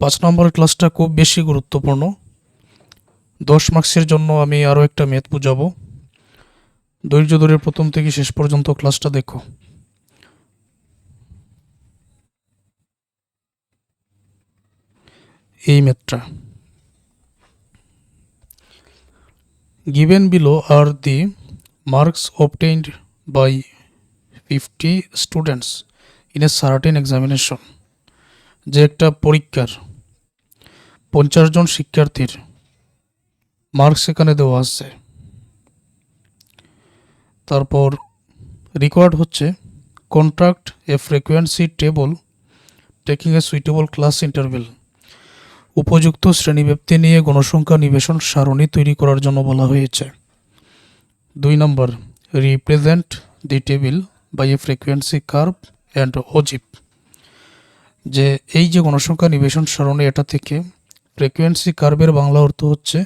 5 নম্বরের ক্লাসটা খুব বেশি গুরুত্বপূর্ণ। 10 মার্কসের জন্য আমি আরও একটা ম্যাথ বুঝাবো। ধৈর্য ধরে প্রথম থেকে শেষ পর্যন্ত ক্লাসটা দেখো। এই ম্যাথটা given below are the marks obtained by 50 students in a certain examination। যে একটা পরীক্ষার 50 জন শিক্ষার্থীর মার্কস এখানে দেওয়া আছে। তারপর রিকোয়ার্ড হচ্ছে contract A frequency table taking a suitable class interval. উপযুক্ত শ্রেণীব্যাপ্তি নিয়ে গণসংখ্যা নিবেশন সারণী তৈরি করার জন্য বলা হয়েছে। 2 নম্বর represent the table by a frequency curve and ওজিপ। যে এই যে গণসংখ্যা নিবেশন সারণী, এটা থেকে ফ্রিকোয়েন্সি কার্ভের বাংলা অর্থ হচ্ছে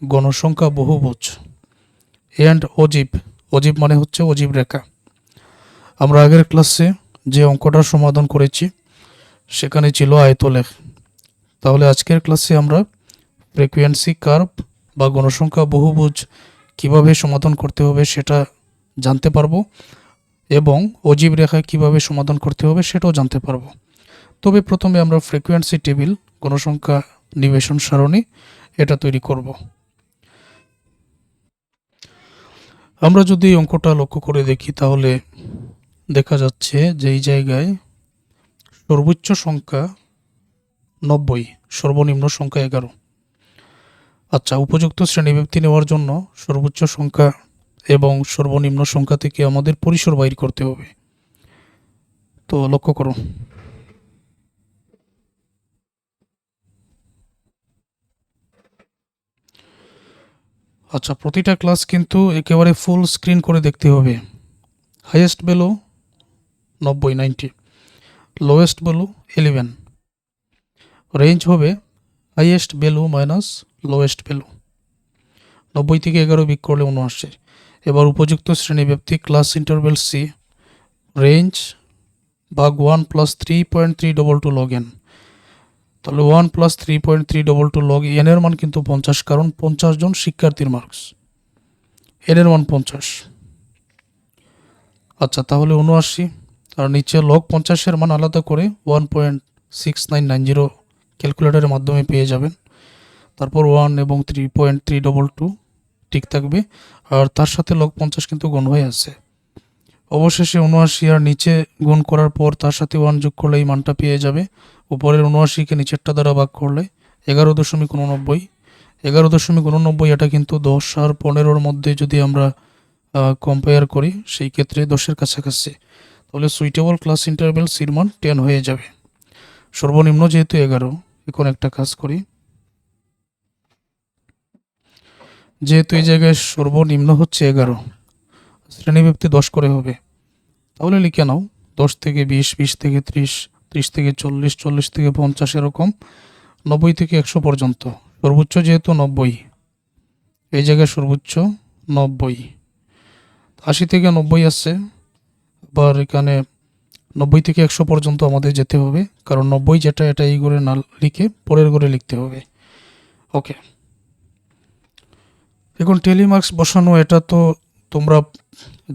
গণসংখ্যা বহুভুজ, অ্যান্ড ওজিপ, ওজিপ মানে হচ্ছে অজীব রেখা। আমরা আগের ক্লাসে যে অঙ্কটার সমাধান করেছি সেখানে ছিল আয়তলেখ। তাহলে আজকের ক্লাসে আমরা ফ্রিকোয়েন্সি কার্ভ বা গণসংখ্যা বহুভুজ কিভাবে সমাধান করতে হবে সেটা জানতে পারবো, এবং অজীব রেখা কিভাবে সমাধান করতে হবে সেটাও জানতে পারবো। তবে প্রথমে আমরা ফ্রিকোয়েন্সি টেবিল, গণসংখ্যা নিবেশন সারণী, এটা তৈরি করব। আমরা যদি অঙ্কটা লক্ষ্য করে দেখি তাহলে দেখা যাচ্ছে যে এই জায়গায় সর্বোচ্চ সংখ্যা 90, সর্বনিম্ন সংখ্যা 11। আচ্ছা, উপযুক্ত শ্রেণীব্যাপ্তি নেওয়ার জন্য সর্বোচ্চ সংখ্যা এবং সর্বনিম্ন সংখ্যা থেকে আমাদের পরিসর বাইর করতে হবে। তো লক্ষ্য করো, আচ্ছা প্রতিটা ক্লাস কিন্তু একেবারে ফুল স্ক্রিন করে দেখতে হবে। Highest value 90, lowest value 11। Range হবে highest value minus lowest value. 90 থেকে 11 বিয়োগ করলে 79। এবার উপযুক্ত শ্রেণীব্যাপ্তি ক্লাস ইন্টারভেল সি, রেঞ্জ ভাগ 1 প্লাস 3.322 লগ এন। তাহলে 1 প্লাস 3.322 লগ এন এর মান কিন্তু 50, কারণ 50 জন শিক্ষার্থীর মার্কস, এন এর মান 50। আচ্ছা, তাহলে 79, আর নিচে লগ 50 এর মান আলাদা করে 1.6990 ক্যালকুলেটরের মাধ্যমে পেয়ে যাবেন। তারপর 1 এবং 3.322 ঠিক থাকবে, আর তার সাথে লগ 50 কিন্তু গুণ হয়ে আছে। অবশেষে 79 আর নিচে গুণ করার পর তার সাথে 1 যোগ করলে এই মানটা পেয়ে যাবে। উপরের 79কে নিচেরটা দ্বারা ভাগ করলে 11.89। 11.89 এটা কিন্তু 10 আর 15-র মধ্যে যদি আমরা কম্পেয়ার করি সেই ক্ষেত্রে 10-এর কাছাকাছি। তাহলে সুইটেবল ক্লাস ইন্টারভেল সির মান 10 হয়ে যাবে। সর্বনিম্ন যেহেতু 11, এখন একটা কাজ করি, যেহেতু এই জায়গায় সর্বনিম্ন হচ্ছে 11, শ্রেণীব্যাপ্তি 10 করে হবে, তাহলে লিখে নাও 10 থেকে 20, 20 থেকে 30, 30 থেকে 40, 40 থেকে 50, এরকম 90 থেকে 100 পর্যন্ত। সর্বোচ্চ যেহেতু 90, এই জায়গায় সর্বোচ্চ 90। 80 থেকে 90 আসছে, আবার এখানে 90 থেকে 100 পর্যন্ত আমাদের যেতে হবে, কারণ 90 যেটা এটা এই ঘরে না লিখে পরের ঘরে লিখতে হবে। ওকে, এখন টেলিমার্কস বসানো, এটা তো তোমরা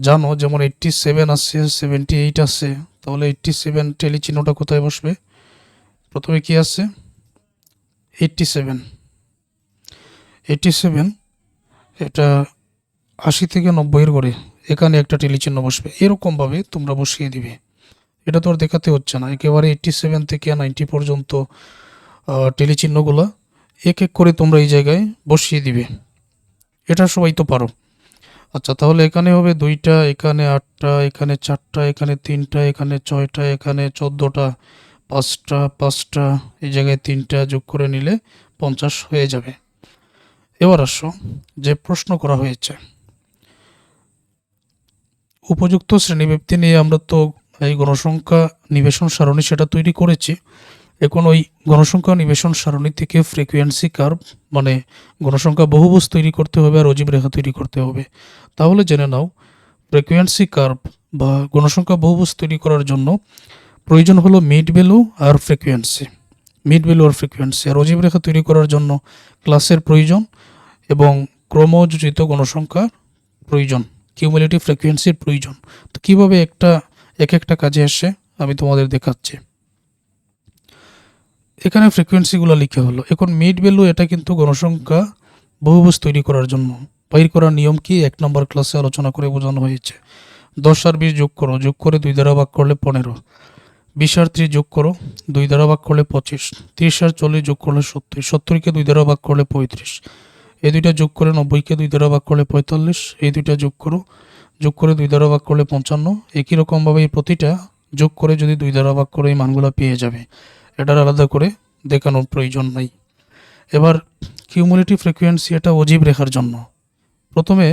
জানো, যেমন 87 আছে, 78 আছে। তাহলে 87 টেলি চিহ্নটা কোথায় বসবে? প্রথমে কি আছে? 87, এটা 80 থেকে 90-এর ঘরে, এখানে একটা টেলি চিহ্ন বসবে। এরকমভাবে তোমরা বসিয়ে দিবে। এটা তো আর দেখাতে হচ্ছে না, একেবারে 87 থেকে 90 পর্যন্ত টেলি চিহ্নগুলো এক এক করে তোমরা এই জায়গায় বসিয়ে দিবে। এটা সবাই তো পারো। আচ্ছা, তাহলে এখানে হবে 2টা, এখানে 8টা, এখানে 4টা, এখানে 3টা, এখানে 6টা, এখানে 14টা, 5টা, এই জায়গায় 3টা যোগ করে নিলে 50 হয়ে যাবে। এবার আসো, যে প্রশ্ন করা হয়েছে উপযুক্ত শ্রেণীব্যাপ্তি নিয়ে আমরা তো এই গণসংখ্যা নিবেশন সারণী সেটা তৈরি করেছি। এখন ওই গণসংখ্যা নিবেশন সারণী থেকে ফ্রিকোয়েন্সি কার্ভ মানে গণসংখ্যা বহুভুজ তৈরি করতে হবে, আর অজীব রেখা তৈরি করতে হবে। তাহলে জেনে নাও, ফ্রিকোয়েন্সি কার্ভ বা গণসংখ্যা বহুভুজ তৈরি করার জন্য প্রয়োজন হলো মিড ভ্যালু আর ফ্রিকোয়েন্সি। মিড ভ্যালু আর ফ্রিকোয়েন্সি। আর অজীব রেখা তৈরি করার জন্য ক্লাসের প্রয়োজন এবং ক্রমযোজিত গণসংখ্যার প্রয়োজন, কিউমুলেটিভ ফ্রিকোয়েন্সির প্রয়োজন। তো কীভাবে এক একটা কাজে আসে আমি তোমাদের দেখাচ্ছি। এখানে ফ্রিকোয়েন্সিগুলো লিখে হলো। এখন মিড ভ্যালু এটা কিন্তু গণসংখ্যা বহুভুজ তৈরি করার জন্য বাইর করার নিয়ম কি 1 নম্বর ক্লাসে আলোচনা করে বোঝানো হয়েছে। 10 আর 20 যোগ করো, যোগ করে 2 দ্বারা ভাগ করলে 15। 20 আর 30 যোগ করো, 2 দ্বারা ভাগ করলে 25। 30 আর 40 যোগ করলে 70। 70কে 2 দ্বারা ভাগ করলে 35। এই দুইটা যোগ করে 90কে 2 দ্বারা ভাগ করলে 45। এই দুইটা যোগ করো, যোগ করে 2 দ্বারা ভাগ করলে 55। একই রকমভাবে এই প্রতিটা যোগ করে যদি 2 দ্বারা ভাগ করে এই মানগুলো পেয়ে যাবে। এটার আলাদা করে দেখানোর প্রয়োজন নাই। এবার কিউমুলেটিভ ফ্রিকোয়েন্সি এটা অজীব রেখার জন্য। প্রথমে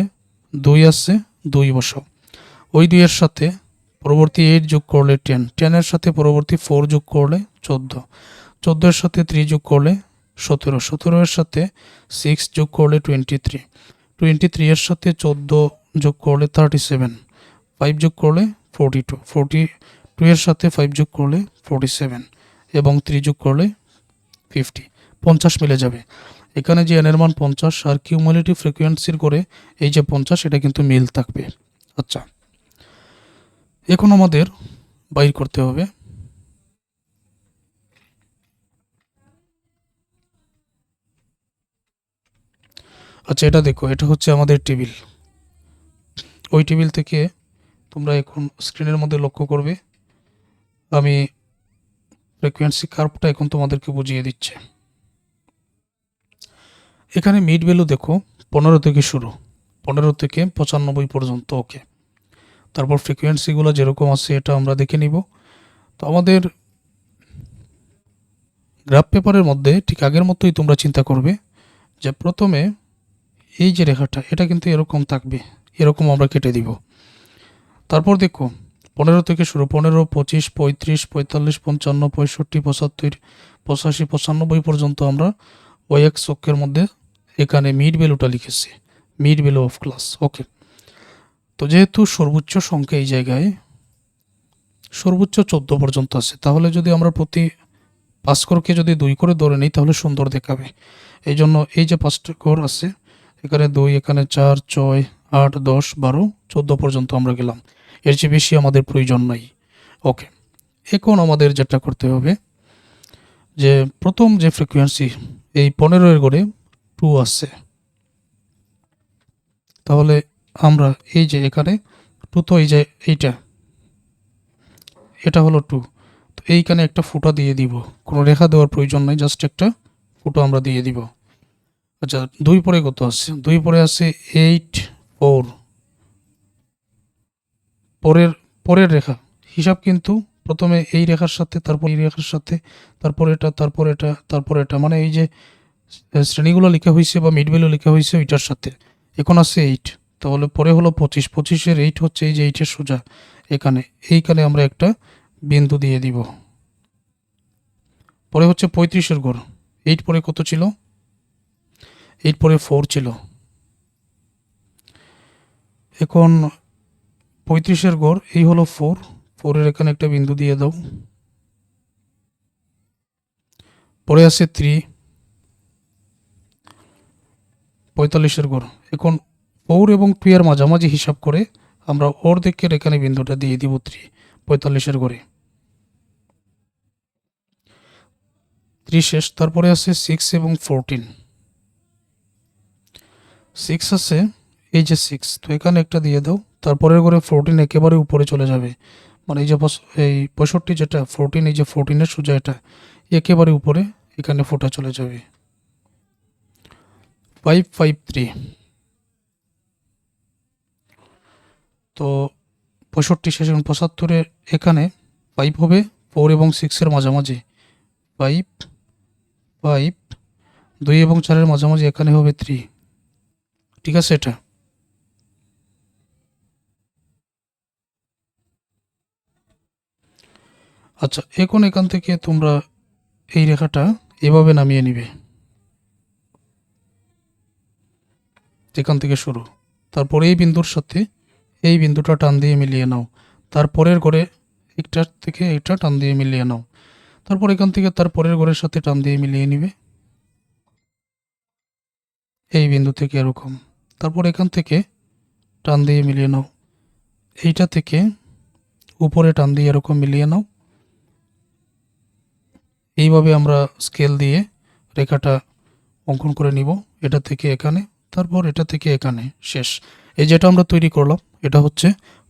2 আসছে, 2 বসাও। ওই 2 এর সাথে পরবর্তী 8 যোগ করলে 10, 10 এর সাথে পরবর্তী 4 যোগ করলে 14, 14 এর সাথে 3 যোগ করলে 17, 17 এর সাথে 6 যোগ করলে 23, 23 এর সাথে 14 যোগ করলে 37, 5 যোগ করলে 42, 42 এর সাথে 5 যোগ করলে 47 এবং 3 যোগ করলে 50, 50 মিলে যাবে। এখানে যে এন এর মান 50 আর কিউমুলেটিভ ফ্রিকোয়েন্সির করে এই যে 50 এটা কিন্তু মিল থাকবে। আচ্ছা, এখন আমাদের বাইর করতে হবে আচ্ছা এটা দেখো, এটা হচ্ছে আমাদের টেবিল। ওই টেবিল থেকে তোমরা এখন স্ক্রিনের মধ্যে লক্ষ্য করবে আমি ফ্রিকোয়েন্সি কার্ভটা এখন তোমাদেরকে বুঝিয়ে দিচ্ছি। এখানে মিড ভ্যালু দেখো 15 থেকে শুরু, 15 থেকে 95 পর্যন্ত। ওকে, তারপর ফ্রিকোয়েন্সিগুলো যেরকম আছে এটা আমরা দেখে নিব। তো আমাদের গ্রাফ পেপারের মধ্যে ঠিক আগের মতোই তোমরা চিন্তা করবে যে প্রথমে এই যে রেখাটা এটা কিন্তু এরকম থাকবে, এরকম আমরা কেটে দিব। তারপর দেখো 15 থেকে শুরু, 15, 25, 35, 45, 55, 65, 75, 85, 95 পর্যন্ত আমরা ওই এক অক্ষের মধ্যে এখানে মিড ভ্যালুটা লিখেছি, মিড ভ্যালু অফ ক্লাস। ওকে, তো যেহেতু সর্বোচ্চ সংখ্যা এই জায়গায় সর্বোচ্চ 14 পর্যন্ত আছে, তাহলে যদি আমরা প্রতি 5 ঘরকে যদি 2 করে ধরে নিই তাহলে সুন্দর দেখাবে। এই জন্য এই যে 5টা ঘর আছে এখানে 2, এখানে 4, 6, 8, 10, 12, 14 পর্যন্ত আমরা গেলাম। এর চেয়ে বেশি আমাদের প্রয়োজন নাই। ওকে, এখন আমাদের যেটা করতে হবে যে প্রথম যে ফ্রিকোয়েন্সি এই 15 এর ঘরে 2 আসছে, তাহলে আমরা এই যে এখানে 2, তো এই যে এটা হলো 2, তো এইখানে একটা ফুটা দিয়ে দিব। কোনো রেখা দেওয়ার প্রয়োজন নাই, জাস্ট একটা ফুটো আমরা দিয়ে দিব। আচ্ছা, 2 পরে কত আছে? 2 পরে আছে 8, 4। পরের রেখা হিসাব কিন্তু প্রথমে এই রেখার সাথে, তারপর এই রেখার সাথে, তারপর এটা, তারপর এটা, তারপর এটা, মানে এই যে শ্রেণীগুলো লেখা হয়েছে বা মিড ভ্যালু লেখা হয়েছে ওইটার সাথে। এখন আছে 8, তাহলে পরে হলো 25, 25-এর 8 হচ্ছে এই যে 8-এর সোজা এইখানে আমরা একটা বিন্দু দিয়ে দিব। পরে হচ্ছে 35-এর ঘর, 8 পরে কত ছিল? 8 পরে 4 ছিল। এখন 35-এর ঘর এই হলো 4, 4-এর এখানে একটা বিন্দু দিয়ে দাও। পরে আছে 3, 45-এর ঘর। এখন 4 এবং 2 এর মাঝামাঝি হিসাব করে আমরা অর্ধেকের এখানে বিন্দুটা দিয়ে দিব 3, 45-এর ঘরে। 3 শেষ, তারপরে আছে 6 এবং 14। 6 আছে এই যে 6, তো এখানে একটা দিয়ে দাও। তারপরের ঘরে 14 একেবারে উপরে চলে যাবে, মানে এই যে এই 65 যেটা 14, এই যে 14-এর সোজা এটা একেবারে উপরে, এখানে ফোটা চলে যাবে। 5, 5, 3, তো 65 শেষ। 75-এ এখানে 5 হবে 4 এবং 6-এর মাঝামাঝি, 5, 5, 2 এবং 4-এর মাঝামাঝি এখানে হবে 3। ঠিক আছে এটা। আচ্ছা, এখন এখান থেকে তোমরা এই রেখাটা এভাবে নামিয়ে নিবে, এখান থেকে শুরু। তারপরে এই বিন্দুর সাথে এই বিন্দুটা টান দিয়ে মিলিয়ে নাও। তারপরের ঘরে একটার থেকে এটা টান দিয়ে মিলিয়ে নাও। তারপর এখান থেকে তার পরের ঘরের সাথে টান দিয়ে মিলিয়ে নিবে এই বিন্দু থেকে এরকম। তারপর এখান থেকে টান দিয়ে মিলিয়ে নাও, এইটা থেকে উপরে টান দিয়ে এরকম মিলিয়ে নাও। এইভাবে আমরা স্কেল দিয়ে রেখাটা অঙ্কন করে নিব, এটা থেকে এখানে, তারপর এটা থেকে এখানে, শেষ। এই যেটা আমরা তৈরি করলাম এটা হচ্ছে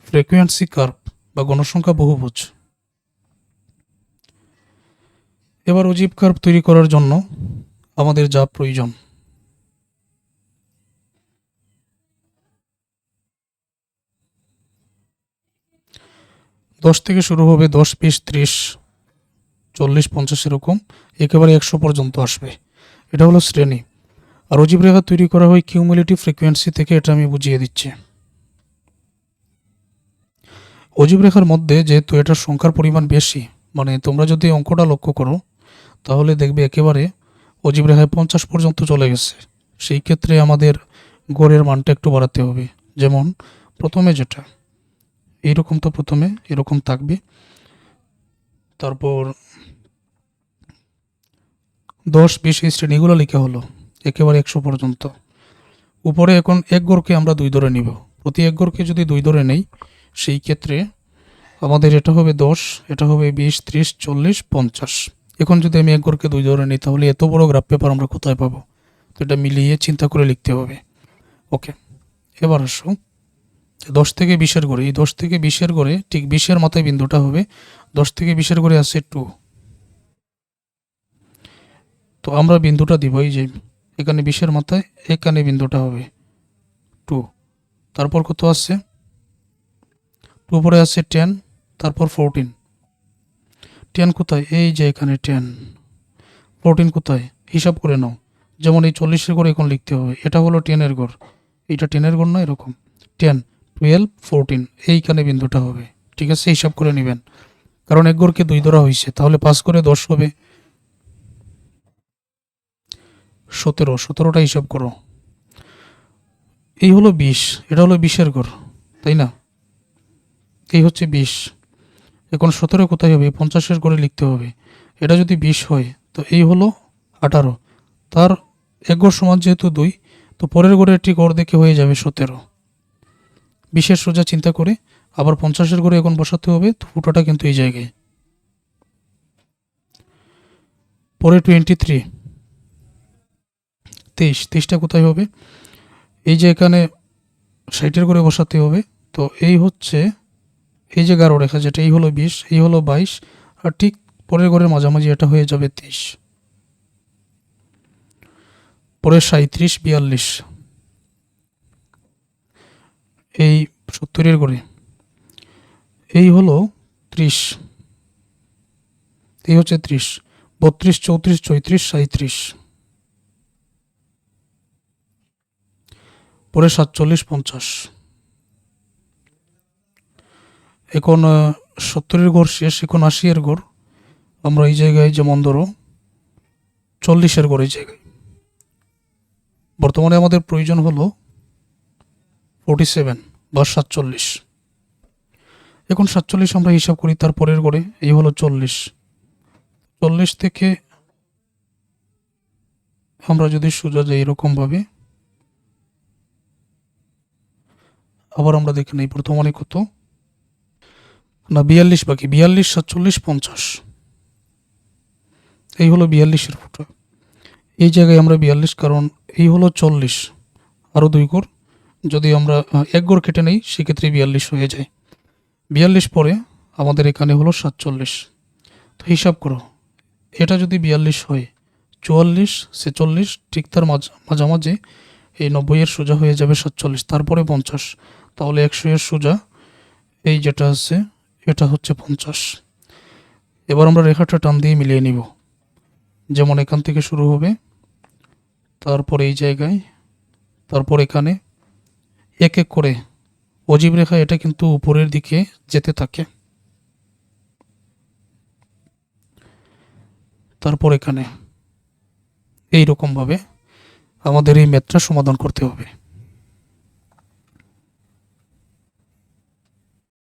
ফ্রিকোয়েন্সি কার্ভ বা গণসংখ্যা বহুভুজ। এবার অজীব কার্ভ তৈরি করার জন্য আমাদের যা প্রয়োজন, দশ থেকে শুরু হবে, 10, 20, 30, 40, 50 এরকম একেবারে 100 পর্যন্ত আসবে। এটা হলো শ্রেণী। আর অজীব রেখা তৈরি করা হয় কিউমুলেটিভ ফ্রিকোয়েন্সি থেকে, এটা আমি বুঝিয়ে দিচ্ছি। অজীব রেখার মধ্যে যেহেতু এটার সংখ্যার পরিমাণ বেশি, মানে তোমরা যদি অঙ্কটা লক্ষ্য করো তাহলে দেখবে একেবারে অজীব রেখায় 50 পর্যন্ত চলে গেছে। সেই ক্ষেত্রে আমাদের গড়ের মানটা একটু বাড়াতে হবে। যেমন প্রথমে যেটা এইরকম, তো প্রথমে এরকম থাকবে, তারপর 10, 20 এই শ্রেণীগুলো লিখা হলো একেবারে 100 পর্যন্ত। উপরে এখন এক গড়কে আমরা 2 ধরে নিব। প্রতি এক গড়কে যদি 2 ধরে নেই সেই ক্ষেত্রে আমাদের এটা হবে 10, এটা হবে 20, 30, 40, 50। এখন যদি আমি এক গড়কে 2 ধরে নিই তাহলে এত বড় গ্রাফ পেপার আমরা কোথায় পাবো? তো এটা মিলিয়ে চিন্তা করে লিখতে হবে। ওকে, এবার আসো 10 থেকে 20-এর ঘরে। এই 10 থেকে 20-এর ঘরে ঠিক 20-এর মাথায় বিন্দুটা হবে। 10 থেকে 20-এর ঘরে আছে 2, তো আমরা বিন্দুটা দিব এই যে এখানে 20-এর মাথায়, এখানে বিন্দুটা হবে 2। তারপর কত আছে? 2 পরে আছে 10, তারপর 14। 10 কোথায়? এই যে এখানে 10। 14 কোথায়? হিসাব করে নাও। যেমন এই 40-এর ঘর এখন লিখতে হবে, এটা হলো 10-এর ঘর, এইটা 10-এর ঘর না, এরকম 10, 12, 14 এইখানে বিন্দুটা হবে। ঠিক আছে, হিসাব করে নেবেন, কারণ এক ঘরকে 2 ধরা হয়েছে, তাহলে 5 করে 10 হবে 17। 17টা হিসাব করো। এই হলো 20, এটা হলো 20-এর ঘর, তাই না? এই হচ্ছে 20। এখন 17 কোথায় হবে? 50-এর ঘরে লিখতে হবে। এটা যদি 20 হয় তো এই হলো 18, তার এক গড় সমান যেহেতু 2, তো পরের ঘরে একটি গড় দেখে হয়ে যাবে 17। 20-এর সোজা চিন্তা করে আবার 50-এর ঘরে এখন বসাতে হবে, তো ফুটোটা কিন্তু এই জায়গায়। পরে 23, 23টা কোথায় হবে? এই যে এখানে 60-এর ঘরে বসাতে হবে, তো এই হচ্ছে এই যে গাঢ় রেখা যেটা, এই হলো 20, এই হলো 22, আর ঠিক পরের ঘরের মাঝামাঝি এটা হয়ে যাবে 23। পরে 37, 42 এই 70-এর ঘরে, এই হলো 30, এই হচ্ছে 30, 32, 34, 34, 37। পরে 47, 50। এখন 70-এর ঘর শেষ, এখন 80-এর ঘর। আমরা এই জায়গায় যেমন ধরো 40-এর ঘর, এই জায়গায় বর্তমানে আমাদের প্রয়োজন হলো 47 বা 47। এখন 47 আমরা হিসাব করি তার পরের ঘরে, এই হলো 40। 40 থেকে আমরা যদি সোজা যাই এরকমভাবে, আবার আমরা দেখে নেই বর্তমানে কত না, 42 বাকি, 42, 47, 50। এই হলো 42-এর ফুটো। এই জায়গায় আমরা 42, কারণ এই হলো 40, আরও 2 ঘর যদি আমরা এক ঘর কেটে নেই সেক্ষেত্রে 42 হয়ে যায়। 42 পরে আমাদের এখানে হলো 47। তো হিসাব করো, এটা যদি 42 হয়, 44, 46 ঠিক তার মাঝামাঝি এই 90-এর সোজা হয়ে যাবে 47, তারপরে 50, তাহলে 100-এর সোজা এই যেটা আছে এটা হচ্ছে 50। এবার আমরা রেখাটা টান দিয়ে মিলিয়ে নিব। যেমন এখান থেকে শুরু হবে, তারপর এই জায়গায়, তারপর এখানে, এক এক করে অজীব রেখা এটা কিন্তু উপরের দিকে যেতে থাকে। তারপর এখানে এই রকমভাবে আমাদের এই ম্যাথটা সমাধান করতে হবে।